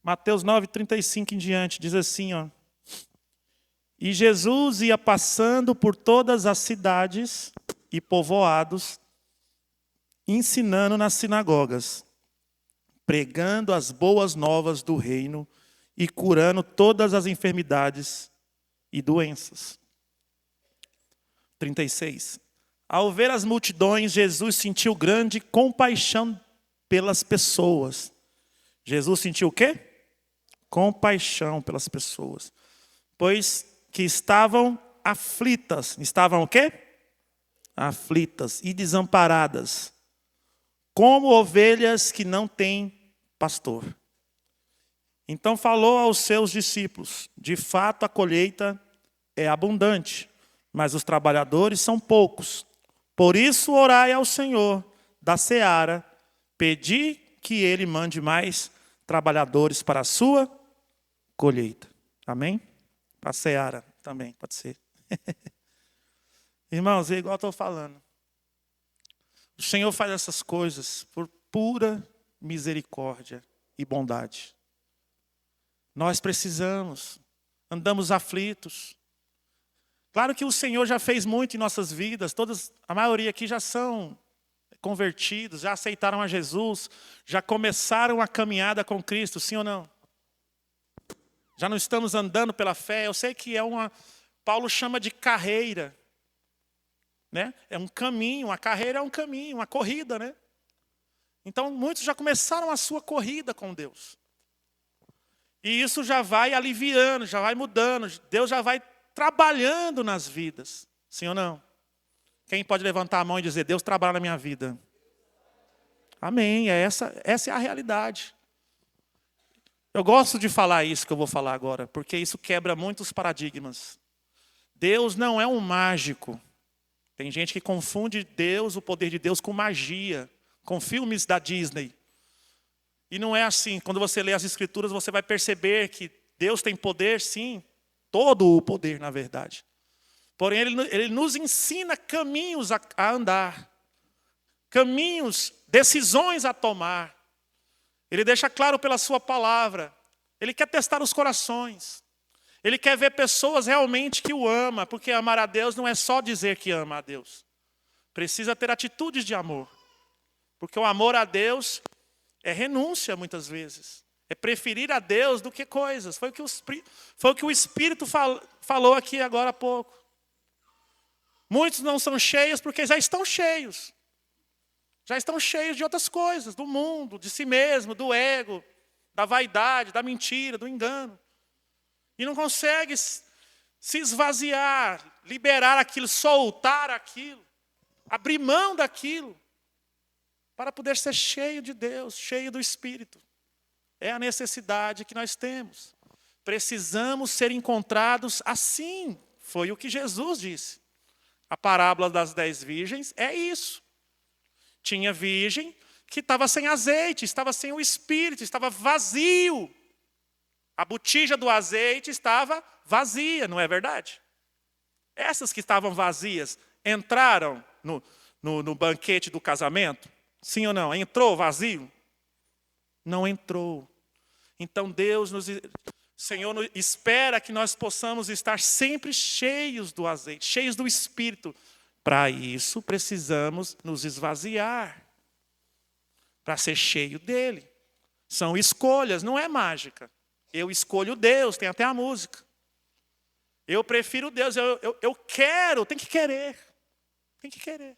Mateus 9:35 em diante, diz assim, ó. E Jesus ia passando por todas as cidades e povoados, ensinando nas sinagogas, pregando as boas novas do reino e curando todas as enfermidades e doenças. 36. Ao ver as multidões, Jesus sentiu grande compaixão pelas pessoas. Jesus sentiu o quê? Compaixão pelas pessoas. Pois que estavam aflitas. Estavam o quê? Aflitas e desamparadas, como ovelhas que não têm pastor. Então falou aos seus discípulos: de fato a colheita é abundante, mas os trabalhadores são poucos. Por isso orai ao Senhor da seara, pedi que Ele mande mais trabalhadores para a sua colheita. Amém? Para a seara também, pode ser. Irmãos, é igual eu estou falando. O Senhor faz essas coisas por pura misericórdia e bondade. Nós precisamos, andamos aflitos. Claro que o Senhor já fez muito em nossas vidas, a maioria aqui já são convertidos, já aceitaram a Jesus, já começaram a caminhada com Cristo, sim ou não? Já não estamos andando pela fé. Eu sei que Paulo chama de carreira, né? É um caminho, a carreira é um caminho, uma corrida, né? Então muitos já começaram a sua corrida com Deus. E isso já vai aliviando, já vai mudando, Deus já vai trabalhando nas vidas, sim ou não? Quem pode levantar a mão e dizer: Deus trabalha na minha vida? Amém, essa é a realidade. Eu gosto de falar isso que eu vou falar agora, porque isso quebra muitos paradigmas. Deus não é um mágico. Tem gente que confunde Deus, o poder de Deus, com magia, com filmes da Disney. E não é assim. Quando você lê as Escrituras, você vai perceber que Deus tem poder, sim, todo o poder, na verdade. Porém, Ele nos ensina caminhos a andar, caminhos, decisões a tomar. Ele deixa claro pela sua palavra. Ele quer testar os corações. Ele quer ver pessoas realmente que o amam, porque amar a Deus não é só dizer que ama a Deus. Precisa ter atitudes de amor. Porque o amor a Deus é renúncia, muitas vezes. É preferir a Deus do que coisas. Foi o que o Espírito falou aqui agora há pouco. Muitos não são cheios porque já estão cheios. Já estão cheios de outras coisas, do mundo, de si mesmo, do ego, da vaidade, da mentira, do engano. E não consegue se esvaziar, liberar aquilo, soltar aquilo, abrir mão daquilo, para poder ser cheio de Deus, cheio do Espírito. É a necessidade que nós temos. Precisamos ser encontrados assim. Foi o que Jesus disse. A parábola das 10 virgens é isso. Tinha virgem que estava sem azeite, estava sem o Espírito, estava vazio. A botija do azeite estava vazia, não é verdade? Essas que estavam vazias entraram no banquete do casamento? Sim ou não? Entrou vazio? Não entrou. Então Senhor espera que nós possamos estar sempre cheios do azeite, cheios do Espírito. Para isso, precisamos nos esvaziar, para ser cheio dele. São escolhas, não é mágica. Eu escolho Deus, tem até a música. Eu prefiro Deus, eu quero, tem que querer. Tem que querer.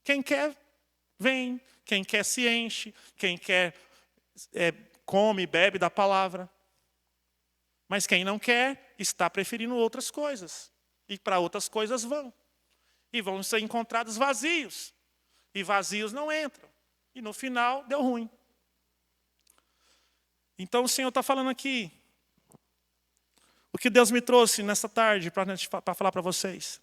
Quem quer, vem. Quem quer, se enche. Quem quer, come, bebe da palavra. Mas quem não quer, está preferindo outras coisas. E para outras coisas vão. E vão ser encontrados vazios. E vazios não entram. E no final, deu ruim. Então o Senhor está falando aqui. O que Deus me trouxe nessa tarde para falar para vocês.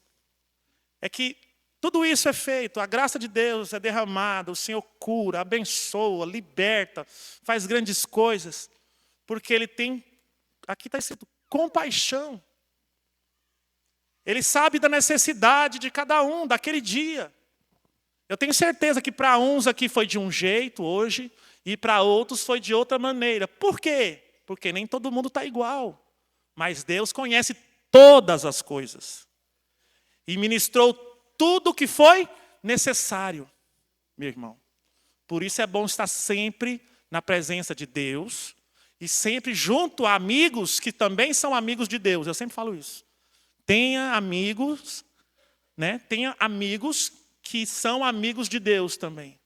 É que tudo isso é feito, a graça de Deus é derramada, o Senhor cura, abençoa, liberta, faz grandes coisas. Porque Ele tem, aqui está escrito, compaixão. Ele sabe da necessidade de cada um, daquele dia. Eu tenho certeza que para uns aqui foi de um jeito hoje, e para outros foi de outra maneira. Por quê? Porque nem todo mundo está igual. Mas Deus conhece todas as coisas. E ministrou tudo o que foi necessário, meu irmão. Por isso é bom estar sempre na presença de Deus e sempre junto a amigos que também são amigos de Deus. Eu sempre falo isso. Tenha amigos, né? Tenha amigos que são amigos de Deus também.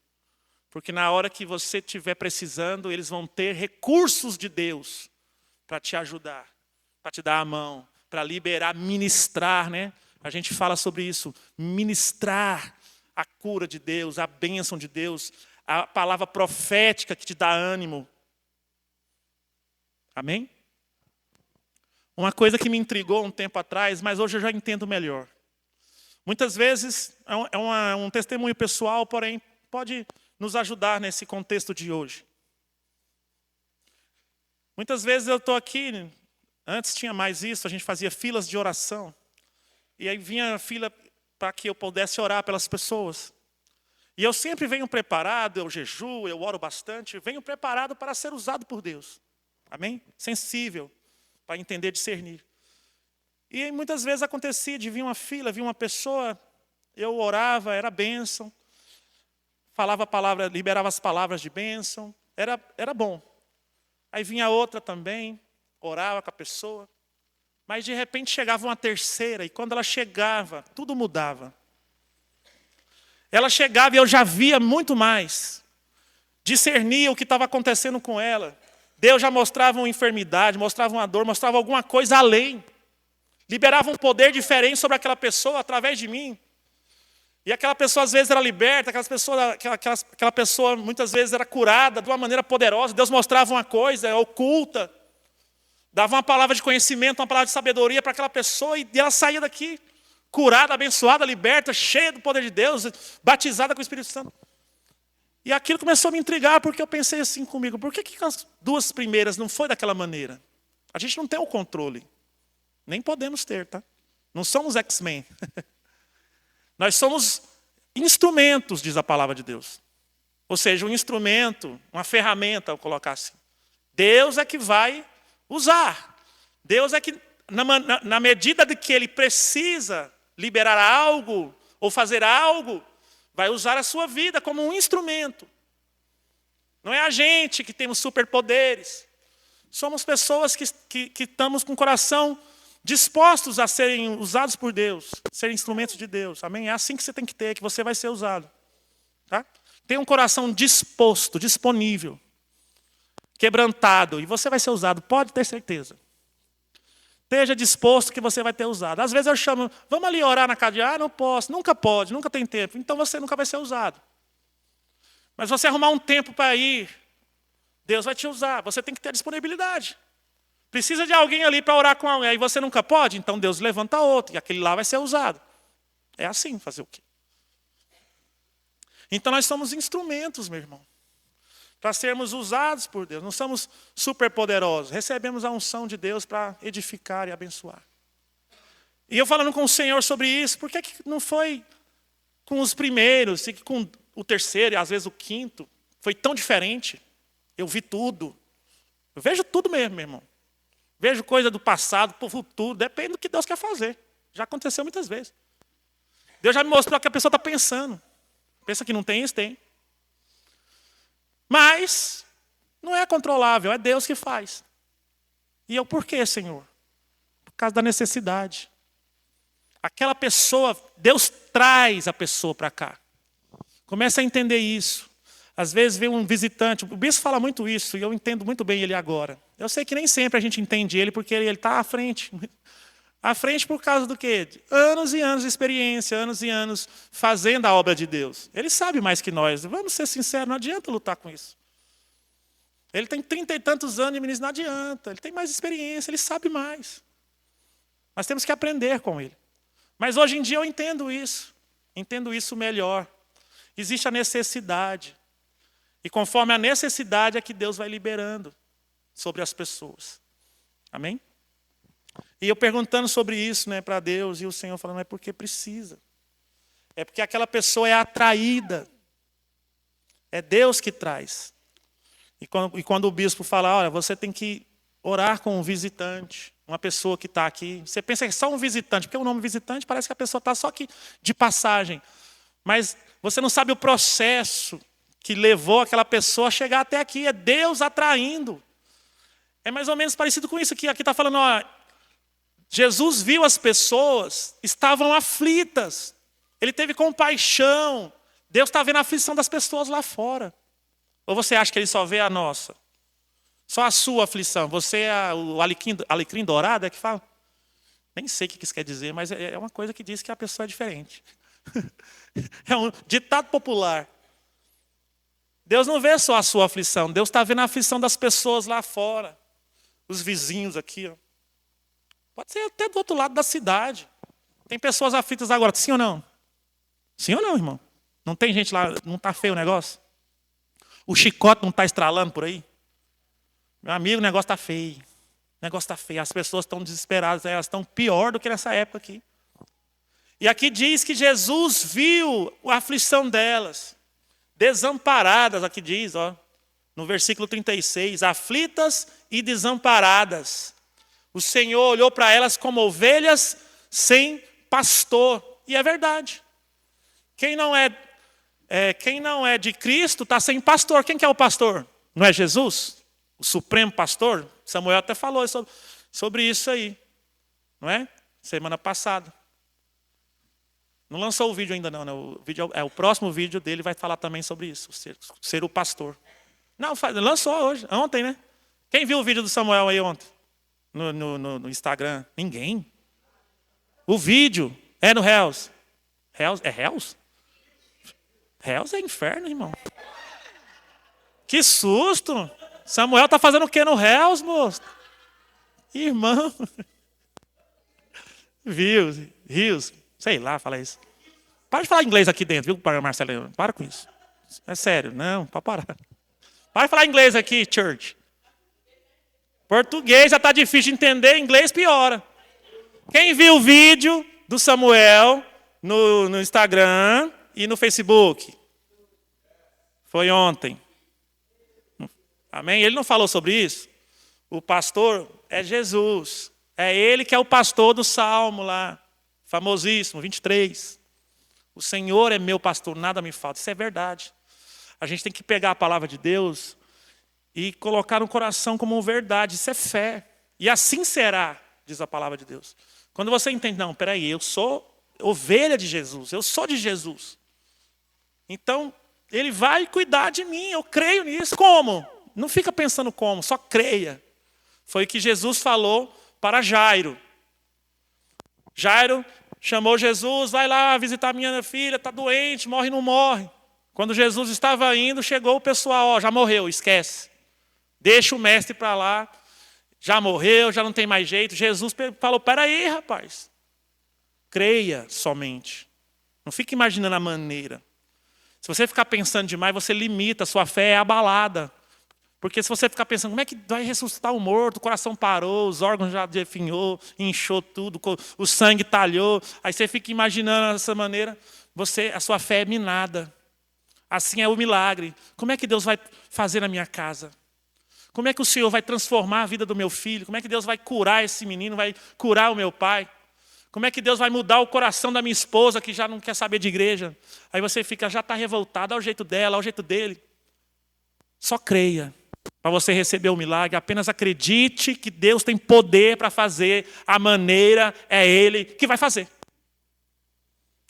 Porque na hora que você estiver precisando, eles vão ter recursos de Deus para te ajudar, para te dar a mão, para liberar, ministrar, né? A gente fala sobre isso, ministrar a cura de Deus, a bênção de Deus, a palavra profética que te dá ânimo. Amém? Uma coisa que me intrigou um tempo atrás, mas hoje eu já entendo melhor. Muitas vezes é um testemunho pessoal, porém pode nos ajudar nesse contexto de hoje. Muitas vezes eu estou aqui, antes tinha mais isso, a gente fazia filas de oração. E aí vinha a fila para que eu pudesse orar pelas pessoas. E eu sempre venho preparado, eu jejuo, eu oro bastante, venho preparado para ser usado por Deus. Amém? Sensível, para entender, discernir. E aí, muitas vezes acontecia de vir uma fila, vir uma pessoa, eu orava, era bênção, falava a palavra, liberava as palavras de bênção, era bom. Aí vinha outra também, orava com a pessoa. Mas de repente chegava uma terceira, e quando ela chegava, tudo mudava. Ela chegava e eu já via muito mais. Discernia o que estava acontecendo com ela. Deus já mostrava uma enfermidade, mostrava uma dor, mostrava alguma coisa além. Liberava um poder diferente sobre aquela pessoa através de mim. E aquela pessoa às vezes era liberta, aquela pessoa muitas vezes era curada de uma maneira poderosa. Deus mostrava uma coisa oculta. Dava uma palavra de conhecimento, uma palavra de sabedoria para aquela pessoa e ela saía daqui curada, abençoada, liberta, cheia do poder de Deus, batizada com o Espírito Santo. E aquilo começou a me intrigar, porque eu pensei assim comigo, por que as duas primeiras não foi daquela maneira? A gente não tem o controle. Nem podemos ter, tá? Não somos X-Men. Nós somos instrumentos, diz a palavra de Deus. Ou seja, um instrumento, uma ferramenta, eu vou colocar assim. Deus é que vai usar. Deus é que, na medida de que Ele precisa liberar algo ou fazer algo, vai usar a sua vida como um instrumento. Não é a gente que temos superpoderes. Somos pessoas que estamos com o coração dispostos a serem usados por Deus, serem instrumentos de Deus. Amém? É assim que você tem que ter, que você vai ser usado. Tá? Tenha um coração disposto, disponível, quebrantado, e você vai ser usado, pode ter certeza. Esteja disposto que você vai ter usado. Às vezes eu chamo, vamos ali orar na casa de, não posso, nunca pode, nunca tem tempo. Então você nunca vai ser usado. Mas você arrumar um tempo para ir, Deus vai te usar. Você tem que ter disponibilidade. Precisa de alguém ali para orar com alguém, aí você nunca pode, então Deus levanta outro, e aquele lá vai ser usado. É assim, fazer o quê? Então nós somos instrumentos, meu irmão, para sermos usados por Deus. Não somos superpoderosos. Recebemos a unção de Deus para edificar e abençoar. E eu falando com o Senhor sobre isso, por que não foi com os primeiros, e com o terceiro, e às vezes o quinto, foi tão diferente? Eu vi tudo. Eu vejo tudo mesmo, meu irmão. Vejo coisa do passado, para o futuro, depende do que Deus quer fazer. Já aconteceu muitas vezes. Deus já me mostrou o que a pessoa está pensando. Pensa que não tem isso? Tem. Mas não é controlável, é Deus que faz. E eu, por quê, Senhor? Por causa da necessidade. Aquela pessoa, Deus traz a pessoa para cá. Começa a entender isso. Às vezes vem um visitante, o bispo fala muito isso, e eu entendo muito bem ele agora. Eu sei que nem sempre a gente entende ele, porque ele está à frente. À frente por causa do quê? Anos e anos de experiência, anos e anos fazendo a obra de Deus. Ele sabe mais que nós. Vamos ser sinceros, não adianta lutar com isso. Ele tem 30 e tantos anos de ministério, não adianta. Ele tem mais experiência, ele sabe mais. Nós temos que aprender com ele. Mas hoje em dia eu entendo isso melhor. Existe a necessidade. E conforme a necessidade é que Deus vai liberando sobre as pessoas. Amém? E eu perguntando sobre isso, né, para Deus, e o Senhor falando, é porque precisa. É porque aquela pessoa é atraída. É Deus que traz. E quando o bispo fala, olha, você tem que Orar com um visitante, uma pessoa que está aqui. Você pensa que é só um visitante, porque o nome visitante parece que a pessoa está só aqui de passagem. Mas você não sabe o processo que levou aquela pessoa a chegar até aqui. É Deus atraindo. É mais ou menos parecido com isso aqui. Aqui está falando, ó, Jesus viu as pessoas, estavam aflitas. Ele teve compaixão. Deus está vendo a aflição das pessoas lá fora. Ou você acha que ele só vê a nossa? Só a sua aflição. Você é o alecrim dourado, é que fala? Nem sei o que isso quer dizer, mas é uma coisa que diz que a pessoa é diferente. É um ditado popular. Deus não vê só a sua aflição. Deus está vendo a aflição das pessoas lá fora. Os vizinhos aqui. Ó. Pode ser até do outro lado da cidade. Tem pessoas aflitas agora, sim ou não? Sim ou não, irmão? Não tem gente lá, não está feio o negócio? O chicote não está estralando por aí? Meu amigo, o negócio está feio. O negócio está feio. As pessoas estão desesperadas, elas estão pior do que nessa época aqui. E aqui diz que Jesus viu a aflição delas. Desamparadas, aqui diz, ó, no versículo 36, aflitas e desamparadas. O Senhor olhou para elas como ovelhas sem pastor. E é verdade. Quem não é de Cristo está sem pastor. Quem que é o pastor? Não é Jesus? O supremo pastor? Samuel até falou sobre isso aí. Não é? Semana passada. Não lançou o vídeo ainda não. Né? O próximo vídeo dele vai falar também sobre isso. Ser o pastor. Não, lançou hoje. Ontem, né? Quem viu o vídeo do Samuel aí ontem? No Instagram? Ninguém. O vídeo é no Hells. Hells? É Hells? Hells é inferno, irmão. Que susto! Samuel está fazendo o que no Hells, moço? Irmão. Rios. Sei lá, fala isso. Para de falar inglês aqui dentro, viu, Marcelo? Para com isso. É sério, não, para parar. Para de falar inglês aqui, church. Português já está difícil de entender, inglês piora. Quem viu o vídeo do Samuel no Instagram e no Facebook? Foi ontem. Amém? Ele não falou sobre isso? O pastor é Jesus. É ele que é o pastor do Salmo lá. Famosíssimo, 23. O Senhor é meu pastor, nada me falta. Isso é verdade. A gente tem que pegar a palavra de Deus e colocar no coração como verdade. Isso é fé. E assim será, diz a palavra de Deus. Quando você entende, não, peraí, eu sou ovelha de Jesus, eu sou de Jesus. Então, ele vai cuidar de mim, eu creio nisso. Como? Não fica pensando como, só creia. Foi o que Jesus falou para Jairo. Jairo chamou Jesus, vai lá visitar minha filha, está doente, morre, não morre. Quando Jesus estava indo, chegou o pessoal, ó, já morreu, esquece. Deixa o mestre para lá, já morreu, já não tem mais jeito. Jesus falou, peraí, rapaz, creia somente. Não fique imaginando a maneira. Se você ficar pensando demais, você limita, sua fé é abalada. Porque se você ficar pensando, como é que vai ressuscitar o morto, o coração parou, os órgãos já definhou, inchou tudo, o sangue talhou, aí você fica imaginando dessa maneira, a sua fé é minada. Assim é o milagre. Como é que Deus vai fazer na minha casa? Como é que o Senhor vai transformar a vida do meu filho? Como é que Deus vai curar esse menino, vai curar o meu pai? Como é que Deus vai mudar o coração da minha esposa, que já não quer saber de igreja? Aí você fica, já está revoltado, ao jeito dela, ao jeito dele. Só creia. Para você receber o milagre, apenas acredite que Deus tem poder para fazer, a maneira é Ele que vai fazer.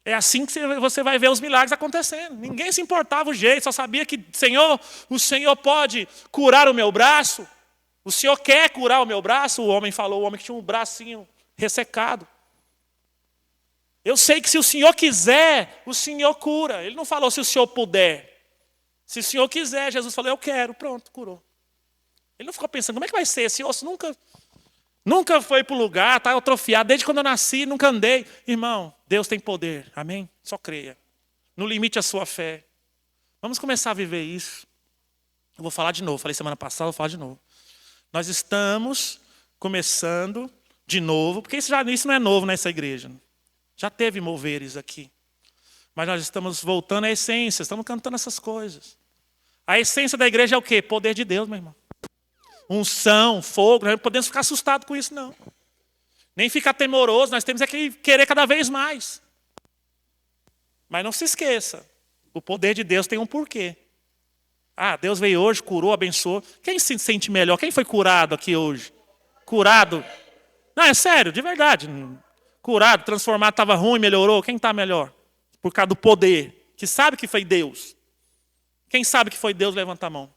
É assim que você vai ver os milagres acontecendo. Ninguém se importava o jeito, só sabia que, Senhor, o Senhor pode curar o meu braço? O Senhor quer curar o meu braço? O homem falou, o homem que tinha um bracinho ressecado. Eu sei que se o Senhor quiser, o Senhor cura. Ele não falou se o Senhor puder. Se o Senhor quiser, Jesus falou, eu quero, pronto, curou. Ele não ficou pensando, como é que vai ser? Esse osso nunca foi para o lugar, está atrofiado, desde quando eu nasci, nunca andei. Irmão, Deus tem poder, amém? Só creia. No limite a sua fé. Vamos começar a viver isso. Eu vou falar de novo, falei semana passada, vou falar de novo. Nós estamos começando de novo, porque isso não é novo nessa igreja. Já teve moveres aqui. Mas nós estamos voltando à essência, estamos cantando essas coisas. A essência da igreja é o quê? Poder de Deus, meu irmão. unção, fogo. Nós não podemos ficar assustados com isso, não. Nem ficar temoroso, nós temos é que querer cada vez mais. Mas não se esqueça, o poder de Deus tem um porquê. Ah, Deus veio hoje, curou, abençoou. Quem se sente melhor? Quem foi curado aqui hoje? Curado? Não, é sério, de verdade. Curado, transformado, estava ruim, melhorou. Quem está melhor? Por causa do poder. Que sabe que foi Deus. Quem sabe que foi Deus, levanta a mão.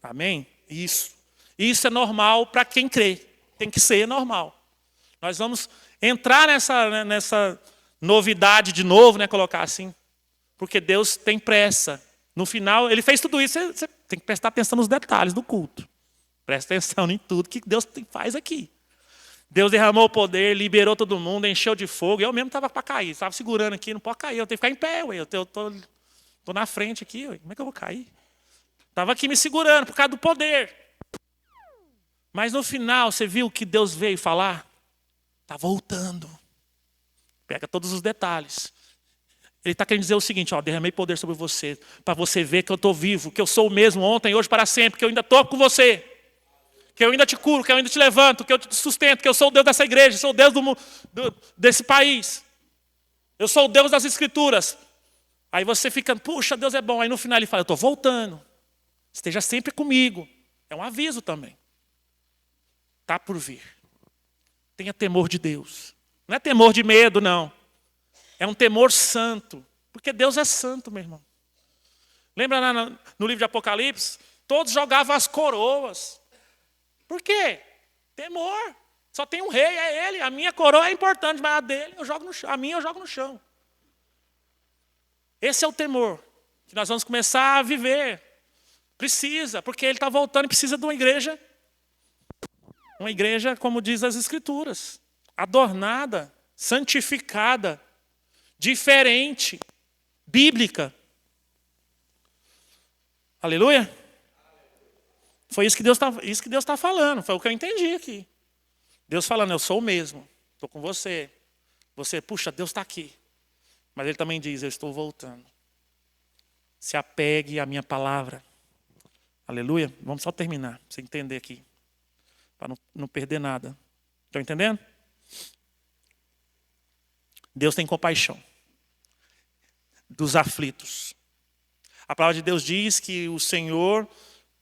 Amém? Isso. Isso é normal para quem crê. Tem que ser normal. Nós vamos entrar nessa novidade de novo, né? Colocar assim. Porque Deus tem pressa. No final, Ele fez tudo isso. Você tem que prestar atenção nos detalhes do culto. Presta atenção em tudo que Deus faz aqui. Deus derramou o poder, liberou todo mundo, encheu de fogo. Eu mesmo estava para cair. Estava segurando aqui, não pode cair. Eu tenho que ficar em pé. Ué. Eu estou na frente aqui. Ué. Como é que eu vou cair? Estava aqui me segurando por causa do poder. Mas no final, você viu o que Deus veio falar? Está voltando. Pega todos os detalhes. Ele está querendo dizer o seguinte, ó, derramei poder sobre você, para você ver que eu estou vivo, que eu sou o mesmo ontem, hoje, para sempre, que eu ainda estou com você, que eu ainda te curo, que eu ainda te levanto, que eu te sustento, que eu sou o Deus dessa igreja, sou o Deus desse país. Eu sou o Deus das Escrituras. Aí você fica, puxa, Deus é bom. Aí no final ele fala, eu estou voltando. Esteja sempre comigo. É um aviso também. Está por vir. Tenha temor de Deus. Não é temor de medo, não. É um temor santo. Porque Deus é santo, meu irmão. Lembra no livro de Apocalipse? Todos jogavam as coroas. Por quê? Temor. Só tem um rei, é ele. A minha coroa é importante, mas a dele eu jogo no chão. A minha eu jogo no chão. Esse é o temor que nós vamos começar a viver. Precisa, porque ele está voltando e precisa de uma igreja. Uma igreja, como diz as Escrituras, adornada, santificada, diferente, bíblica. Aleluia? Foi isso que Deus está falando, foi o que eu entendi aqui. Deus falando, eu sou o mesmo, estou com você. Você, puxa, Deus está aqui. Mas Ele também diz, eu estou voltando. Se apegue à minha palavra. Aleluia? Vamos só terminar, para você entender aqui. Para não perder nada. Estão entendendo? Deus tem compaixão dos aflitos. A palavra de Deus diz que o Senhor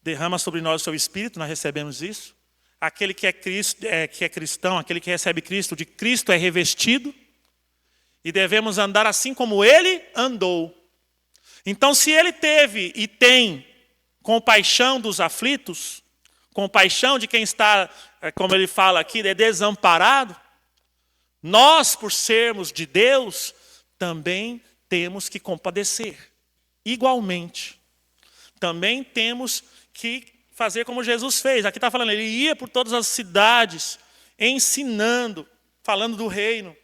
derrama sobre nós o seu Espírito, nós recebemos isso. Aquele que é cristão, aquele que recebe Cristo, de Cristo é revestido. E devemos andar assim como Ele andou. Então, se Ele teve e tem compaixão dos aflitos, compaixão de quem está, como Ele fala aqui, desamparado, nós, por sermos de Deus, também temos que compadecer. Igualmente. Também temos que fazer como Jesus fez. Aqui está falando, Ele ia por todas as cidades, ensinando, falando do reino,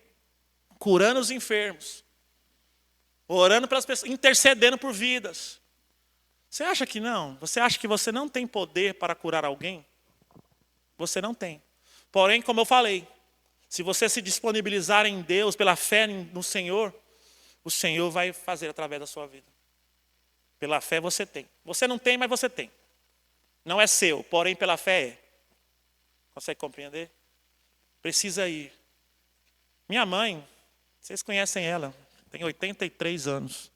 curando os enfermos, orando pelas pessoas, intercedendo por vidas. Você acha que não? Você acha que você não tem poder para curar alguém? Você não tem. Porém, como eu falei, se você se disponibilizar em Deus, pela fé no Senhor, o Senhor vai fazer através da sua vida. Pela fé você tem. Você não tem, mas você tem. Não é seu, porém pela fé é. Consegue compreender? Precisa ir. Minha mãe, vocês conhecem ela, tem 83 anos.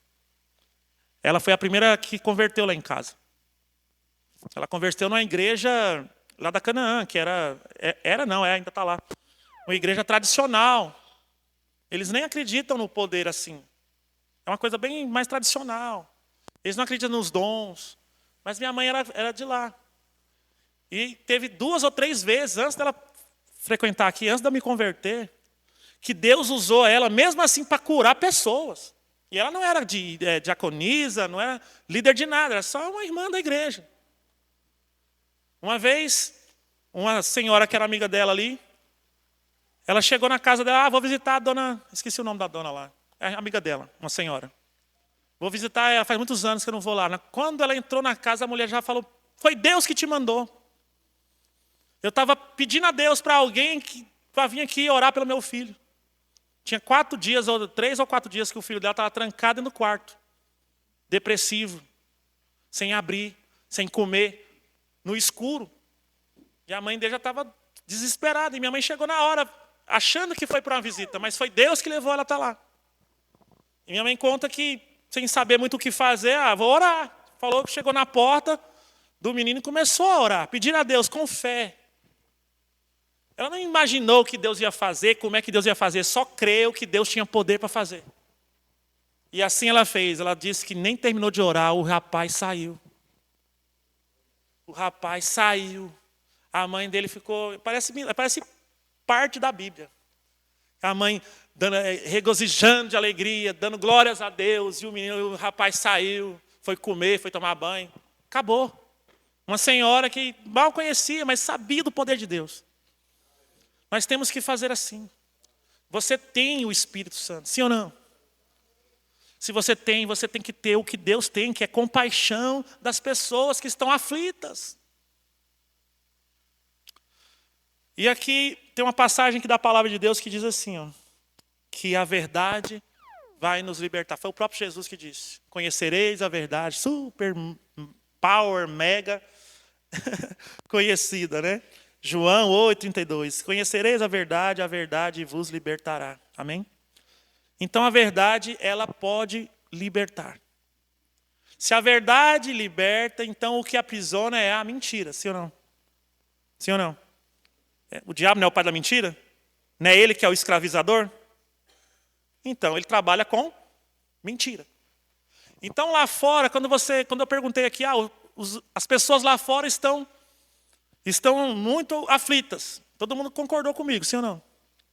Ela foi a primeira que converteu lá em casa. Ela converteu numa igreja lá da Canaã, que ainda está lá. Uma igreja tradicional. Eles nem acreditam no poder assim. É uma coisa bem mais tradicional. Eles não acreditam nos dons. Mas minha mãe era de lá. E teve 2 ou 3 vezes, antes dela frequentar aqui, antes de eu me converter, que Deus usou ela, mesmo assim, para curar pessoas. E ela não era diaconisa, não era líder de nada, era só uma irmã da igreja. Uma vez, uma senhora que era amiga dela ali, ela chegou na casa dela, vou visitar a dona, esqueci o nome da dona lá, é amiga dela, uma senhora. Vou visitar ela, faz muitos anos que eu não vou lá. Quando ela entrou na casa, a mulher já falou, foi Deus que te mandou. Eu estava pedindo a Deus para alguém para vir aqui orar pelo meu filho. Tinha 3 ou 4 dias que o filho dela estava trancado no quarto. Depressivo. Sem abrir, sem comer. no escuro. E a mãe dele já estava desesperada. E minha mãe chegou na hora, achando que foi para uma visita, mas foi Deus que levou ela até lá. E minha mãe conta que, sem saber muito o que fazer, vou orar. Falou que chegou na porta do menino e começou a orar, pedir a Deus com fé. Ela não imaginou o que Deus ia fazer, como é que Deus ia fazer, só creu que Deus tinha poder para fazer. E assim ela fez. Ela disse que nem terminou de orar, o rapaz saiu. O rapaz saiu. A mãe dele ficou, parece parte da Bíblia. A mãe regozijando de alegria, dando glórias a Deus, e o rapaz saiu, foi comer, foi tomar banho. Acabou. Uma senhora que mal conhecia, mas sabia do poder de Deus. Nós temos que fazer assim. Você tem o Espírito Santo, sim ou não? Se você tem que ter o que Deus tem, que é compaixão das pessoas que estão aflitas. E aqui tem uma passagem aqui da palavra de Deus que diz assim, que a verdade vai nos libertar. Foi o próprio Jesus que disse: conhecereis a verdade, super power, mega conhecida, né? João 8:32. Conhecereis a verdade vos libertará. Amém? Então a verdade, ela pode libertar. Se a verdade liberta, então o que aprisiona é a mentira, sim ou não? Sim ou não? O diabo não é o pai da mentira? Não é ele que é o escravizador? Então, ele trabalha com mentira. Então, lá fora, quando eu perguntei aqui, as pessoas lá fora estão muito aflitas. Todo mundo concordou comigo, sim ou não?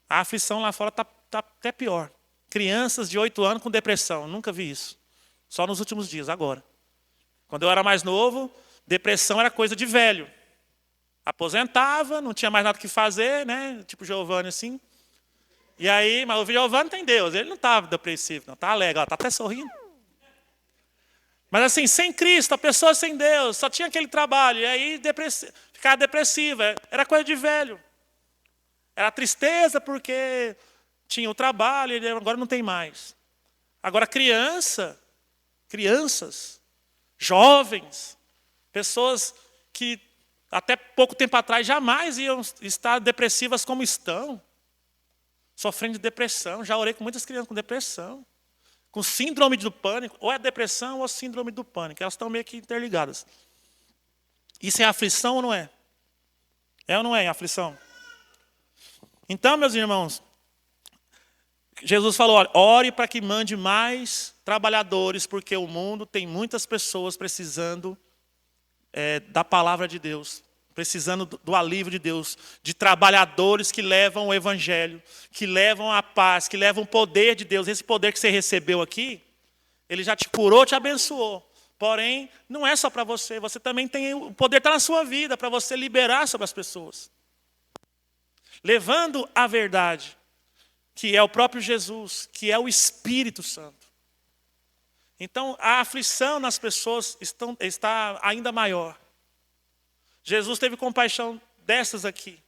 A aflição lá fora está até pior. Crianças de 8 anos com depressão, nunca vi isso. Só nos últimos dias, agora. Quando eu era mais novo, depressão era coisa de velho. Aposentava, não tinha mais nada que fazer, né? Tipo Giovanni assim. E aí, mas o Giovanni tem Deus, ele não estava depressivo, não, está alegre, está até sorrindo. Mas assim, sem Cristo, a pessoa sem Deus, só tinha aquele trabalho, e aí ficava depressiva, era coisa de velho. Era tristeza porque tinha o trabalho, e agora não tem mais. Agora crianças, jovens, pessoas que até pouco tempo atrás jamais iam estar depressivas como estão. Sofrendo de depressão. Já orei com muitas crianças com depressão. Com síndrome do pânico. Ou é depressão ou síndrome do pânico. Elas estão meio que interligadas. Isso é aflição ou não é? É ou não é aflição? Então, meus irmãos, Jesus falou, olha, ore para que mande mais trabalhadores, porque o mundo tem muitas pessoas precisando da palavra de Deus, precisando do alívio de Deus, de trabalhadores que levam o evangelho, que levam a paz, que levam o poder de Deus. Esse poder que você recebeu aqui, ele já te curou, te abençoou. Porém, não é só para você, você também tem o poder, está na sua vida, para você liberar sobre as pessoas. Levando a verdade, que é o próprio Jesus, que é o Espírito Santo. Então, a aflição nas pessoas está ainda maior. Jesus teve compaixão dessas aqui.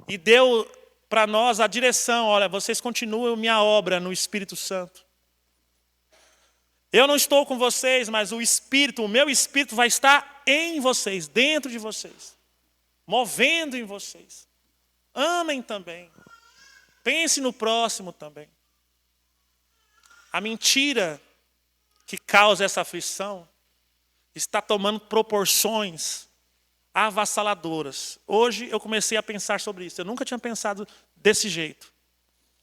E deu para nós a direção. Olha, vocês continuam minha obra no Espírito Santo. Eu não estou com vocês, mas o meu Espírito vai estar em vocês, dentro de vocês. Movendo em vocês. Amem também. Pense no próximo também. A mentira que causa essa aflição está tomando proporções avassaladoras. Hoje eu comecei a pensar sobre isso. Eu nunca tinha pensado desse jeito.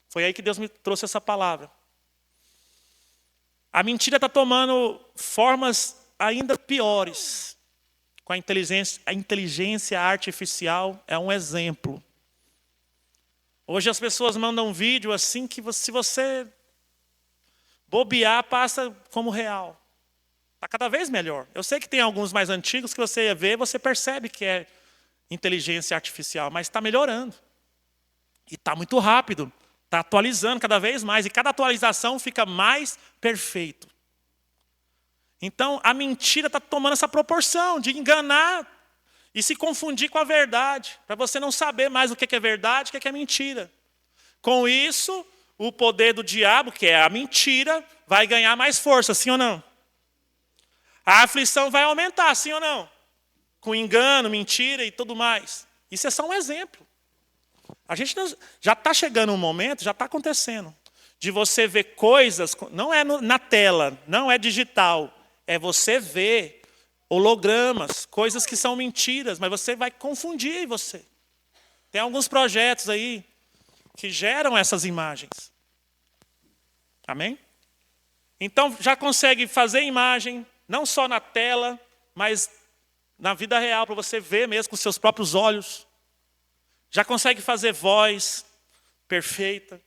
Foi aí que Deus me trouxe essa palavra. A mentira está tomando formas ainda piores. Com a inteligência artificial é um exemplo. Hoje as pessoas mandam um vídeo assim que se você bobear, passa como real. Está cada vez melhor. Eu sei que tem alguns mais antigos que você vê, você percebe que é inteligência artificial, mas está melhorando. E está muito rápido. Está atualizando cada vez mais. E cada atualização fica mais perfeito. Então, a mentira está tomando essa proporção de enganar e se confundir com a verdade. Para você não saber mais o que é verdade e o que é mentira. Com isso, o poder do diabo, que é a mentira, vai ganhar mais força, sim ou não? A aflição vai aumentar, sim ou não? com engano, mentira e tudo mais. Isso é só um exemplo. A gente já está chegando um momento, já está acontecendo, de você ver coisas, não é na tela, não é digital, é você ver hologramas, coisas que são mentiras, mas você vai confundir você. Tem alguns projetos aí que geram essas imagens. Amém? Então, já consegue fazer imagem, não só na tela, mas na vida real, para você ver mesmo com seus próprios olhos. Já consegue fazer voz perfeita.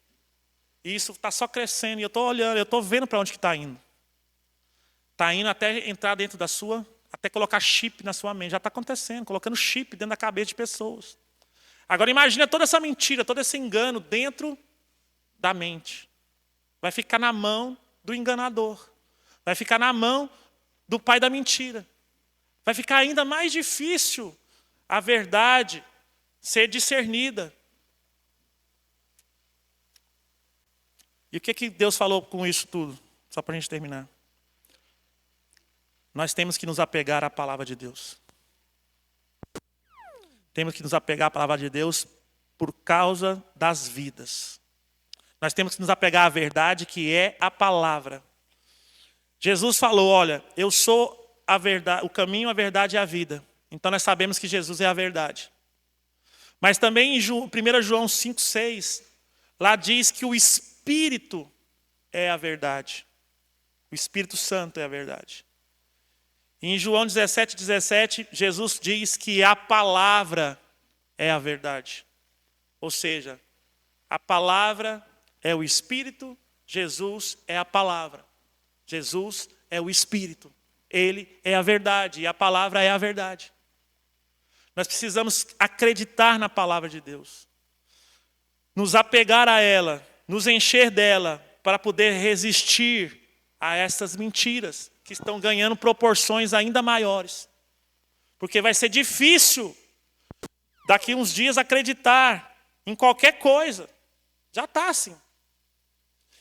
E isso está só crescendo. E eu estou olhando, eu estou vendo para onde que está indo. Está indo até entrar dentro da sua, até colocar chip na sua mente. Já está acontecendo, colocando chip dentro da cabeça de pessoas. Agora imagina toda essa mentira, todo esse engano dentro da mente. Vai ficar na mão do enganador. Vai ficar na mão do pai da mentira. Vai ficar ainda mais difícil a verdade ser discernida. E o que Deus falou com isso tudo? Só para a gente terminar. Nós temos que nos apegar à palavra de Deus. Temos que nos apegar à palavra de Deus por causa das vidas. Nós temos que nos apegar à verdade, que é a palavra. Jesus falou, olha, eu sou a verdade, o caminho, a verdade e a vida. Então nós sabemos que Jesus é a verdade. Mas também em 1 João 5,6, lá diz que o Espírito é a verdade. O Espírito Santo é a verdade. E em João 17,17, Jesus diz que a palavra é a verdade. Ou seja, a palavra é o Espírito, Jesus é a palavra. Jesus é o Espírito. Ele é a verdade e a palavra é a verdade. Nós precisamos acreditar na palavra de Deus. Nos apegar a ela, nos encher dela, para poder resistir a essas mentiras que estão ganhando proporções ainda maiores. Porque vai ser difícil, daqui uns dias, acreditar em qualquer coisa. Já está assim.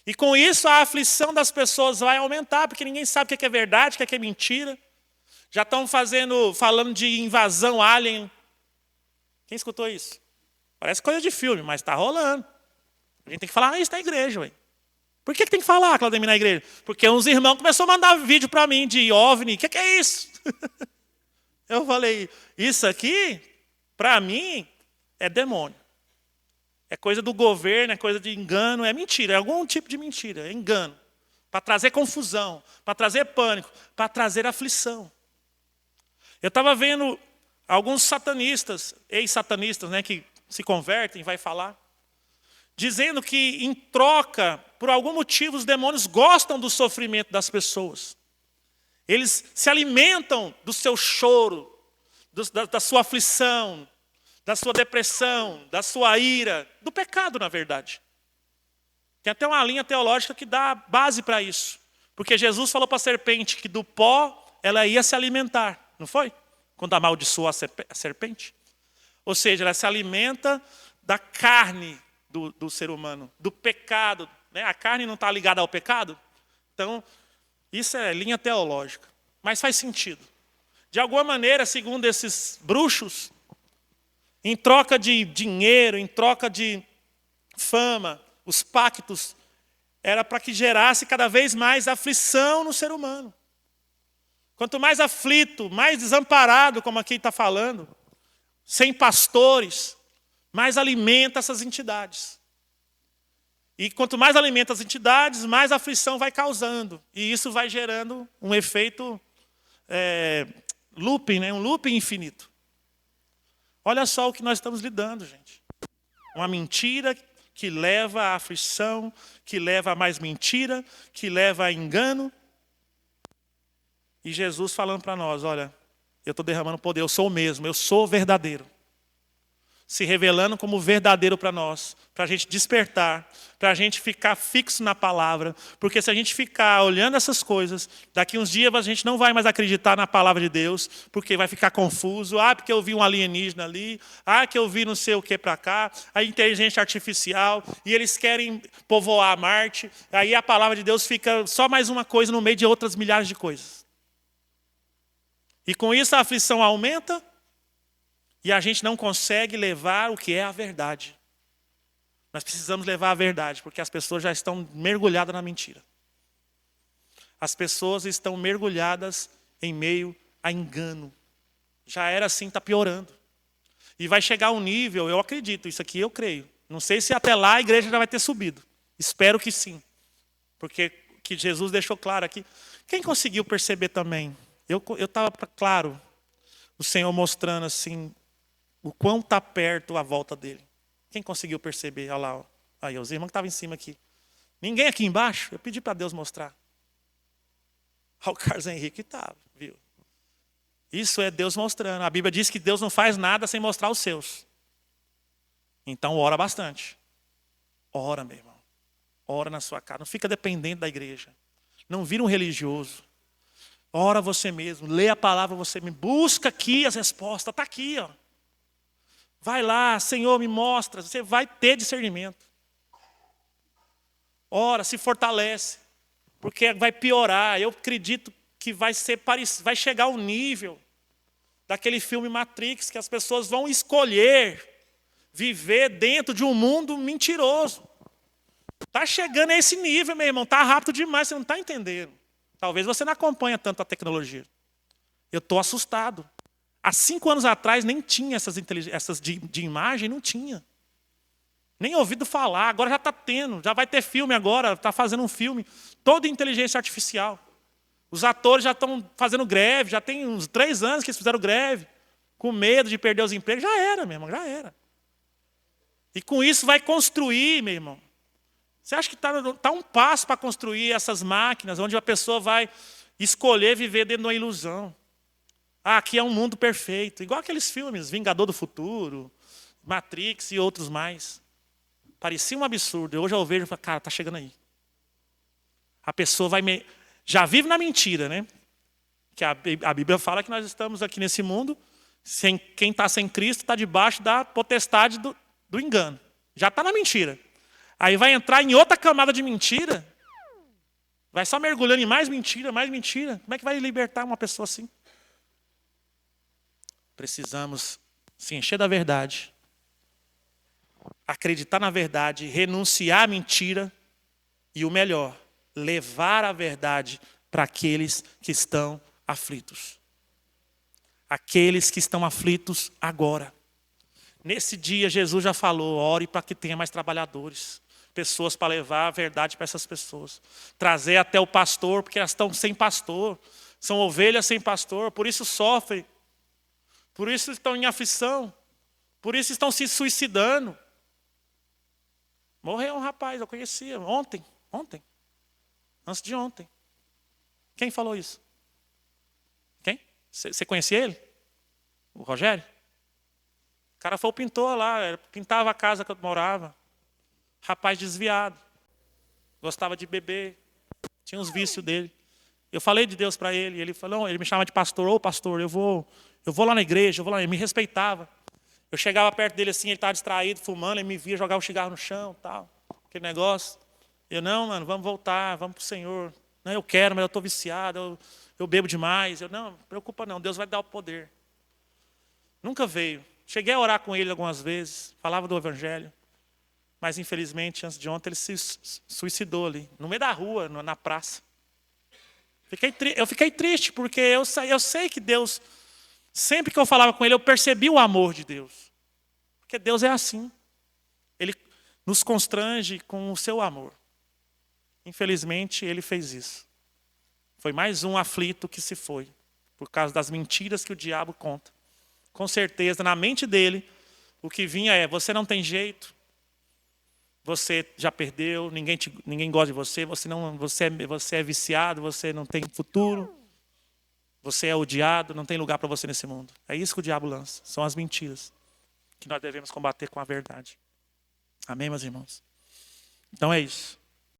E com isso a aflição das pessoas vai aumentar, porque ninguém sabe o que é verdade, o que é mentira. Já estão falando de invasão alien. Quem escutou isso? Parece coisa de filme, mas está rolando. A gente tem que falar isso na igreja, ué. Por que tem que falar, Claudemir, na igreja? Porque uns irmãos começaram a mandar vídeo para mim de OVNI. O que é isso? Eu falei, isso aqui, para mim, é demônio. É coisa do governo, é coisa de engano, é mentira, é algum tipo de mentira, é engano. Para trazer confusão, para trazer pânico, para trazer aflição. Eu estava vendo alguns satanistas, ex-satanistas, né, que se convertem, vai falar, dizendo que em troca, por algum motivo, os demônios gostam do sofrimento das pessoas. Eles se alimentam do seu choro, da sua aflição, da sua depressão, da sua ira, do pecado, na verdade. Tem até uma linha teológica que dá base para isso. Porque Jesus falou para a serpente que do pó ela ia se alimentar, não foi? Quando amaldiçoou a serpente. Ou seja, ela se alimenta da carne do ser humano, do pecado. Né? A carne não está ligada ao pecado? Então, isso é linha teológica. Mas faz sentido. De alguma maneira, segundo esses bruxos, em troca de dinheiro, em troca de fama, os pactos era para que gerasse cada vez mais aflição no ser humano. Quanto mais aflito, mais desamparado, como aqui está falando, sem pastores, mais alimenta essas entidades. E quanto mais alimenta as entidades, mais aflição vai causando. E isso vai gerando um efeito looping, né? Um looping infinito. Olha só o que nós estamos lidando, gente. Uma mentira que leva à aflição, que leva a mais mentira, que leva a engano. E Jesus falando para nós, olha, eu estou derramando poder, eu sou o mesmo, eu sou verdadeiro. Se revelando como verdadeiro para nós, para a gente despertar, para a gente ficar fixo na palavra. Porque se a gente ficar olhando essas coisas, daqui uns dias a gente não vai mais acreditar na palavra de Deus, porque vai ficar confuso. Ah, porque eu vi um alienígena ali. Ah, que eu vi não sei o que para cá. A inteligência artificial. E eles querem povoar Marte. Aí a palavra de Deus fica só mais uma coisa no meio de outras milhares de coisas. E com isso a aflição aumenta e a gente não consegue levar o que é a verdade. Nós precisamos levar a verdade, porque as pessoas já estão mergulhadas na mentira. As pessoas estão mergulhadas em meio a engano. Já era assim, está piorando. E vai chegar um nível, eu acredito, isso aqui eu creio. Não sei se até lá a igreja já vai ter subido. Espero que sim. Porque que Jesus deixou claro aqui. Quem conseguiu perceber também? Eu estava claro, o Senhor mostrando assim, o quão está perto a volta dele. Quem conseguiu perceber? Olha lá, ó. Aí, os irmãos que estavam em cima aqui. Ninguém aqui embaixo? Eu pedi para Deus mostrar. Olha o Carlos Henrique estava, viu? Isso é Deus mostrando. A Bíblia diz que Deus não faz nada sem mostrar os seus. Então, ora bastante. Ora, meu irmão. Ora na sua casa. Não fica dependente da igreja. Não vira um religioso. Ora você mesmo. Lê a palavra você mesmo. Busca aqui as respostas. Está aqui, ó. Vai lá, Senhor, me mostra. Você vai ter discernimento. Ora, se fortalece. Porque vai piorar. Eu acredito que vai chegar ao nível daquele filme Matrix, que as pessoas vão escolher viver dentro de um mundo mentiroso. Está chegando a esse nível, meu irmão. Está rápido demais, você não está entendendo. Talvez você não acompanhe tanto a tecnologia. Eu estou assustado. Há 5 anos atrás nem tinha essas de imagem, não tinha. Nem ouvido falar, agora já está tendo. Já vai ter filme agora, está fazendo um filme. Todo inteligência artificial. Os atores já estão fazendo greve, já tem uns 3 anos que eles fizeram greve. Com medo de perder os empregos. Já era, meu irmão, já era. E com isso vai construir, meu irmão. Você acha que está um passo para construir essas máquinas, onde a pessoa vai escolher viver dentro de uma ilusão. Ah, aqui é um mundo perfeito. Igual aqueles filmes, Vingador do Futuro, Matrix e outros mais. Parecia um absurdo. Hoje eu vejo e falo, cara, está chegando aí. A pessoa já vive na mentira, né? Que a Bíblia fala que nós estamos aqui nesse mundo, quem está sem Cristo está debaixo da potestade do engano. Já está na mentira. Aí vai entrar em outra camada de mentira, vai só mergulhando em mais mentira, mais mentira. Como é que vai libertar uma pessoa assim? Precisamos se encher da verdade, acreditar na verdade, renunciar à mentira e o melhor, levar a verdade para aqueles que estão aflitos. Aqueles que estão aflitos agora. Nesse dia, Jesus já falou, ore para que tenha mais trabalhadores. Pessoas para levar a verdade para essas pessoas. Trazer até o pastor, porque elas estão sem pastor. São ovelhas sem pastor, por isso sofrem. Por isso estão em aflição. Por isso estão se suicidando. Morreu um rapaz, eu conhecia, ontem. Antes de ontem. Quem falou isso? Quem? Você conhecia ele? O Rogério? O cara foi o pintor lá, pintava a casa que eu morava. Rapaz desviado. Gostava de beber. Tinha uns vícios dele. Eu falei de Deus para ele. Ele falou, ele me chama de pastor. Ô pastor, eu vou lá na igreja, eu vou lá. Ele me respeitava. Eu chegava perto dele assim, ele estava distraído, fumando. Ele me via jogar o cigarro no chão, tal. Aquele negócio. Eu, não, mano, vamos voltar, vamos para o Senhor. Não, eu quero, mas eu estou viciado. Eu bebo demais. Eu, não preocupa não, Deus vai dar o poder. Nunca veio. Cheguei a orar com ele algumas vezes. Falava do evangelho. Mas, infelizmente, antes de ontem, ele se suicidou ali, no meio da rua, na praça. Eu fiquei triste, porque eu sei que Deus, sempre que eu falava com ele, eu percebi o amor de Deus. Porque Deus é assim. Ele nos constrange com o seu amor. Infelizmente, ele fez isso. Foi mais um aflito que se foi, por causa das mentiras que o diabo conta. Com certeza, na mente dele, o que vinha é, você não tem jeito, você já perdeu, ninguém gosta de você, você é viciado, você não tem futuro, você é odiado, não tem lugar para você nesse mundo. É isso que o diabo lança, são as mentiras que nós devemos combater com a verdade. Amém, meus irmãos? Então é isso.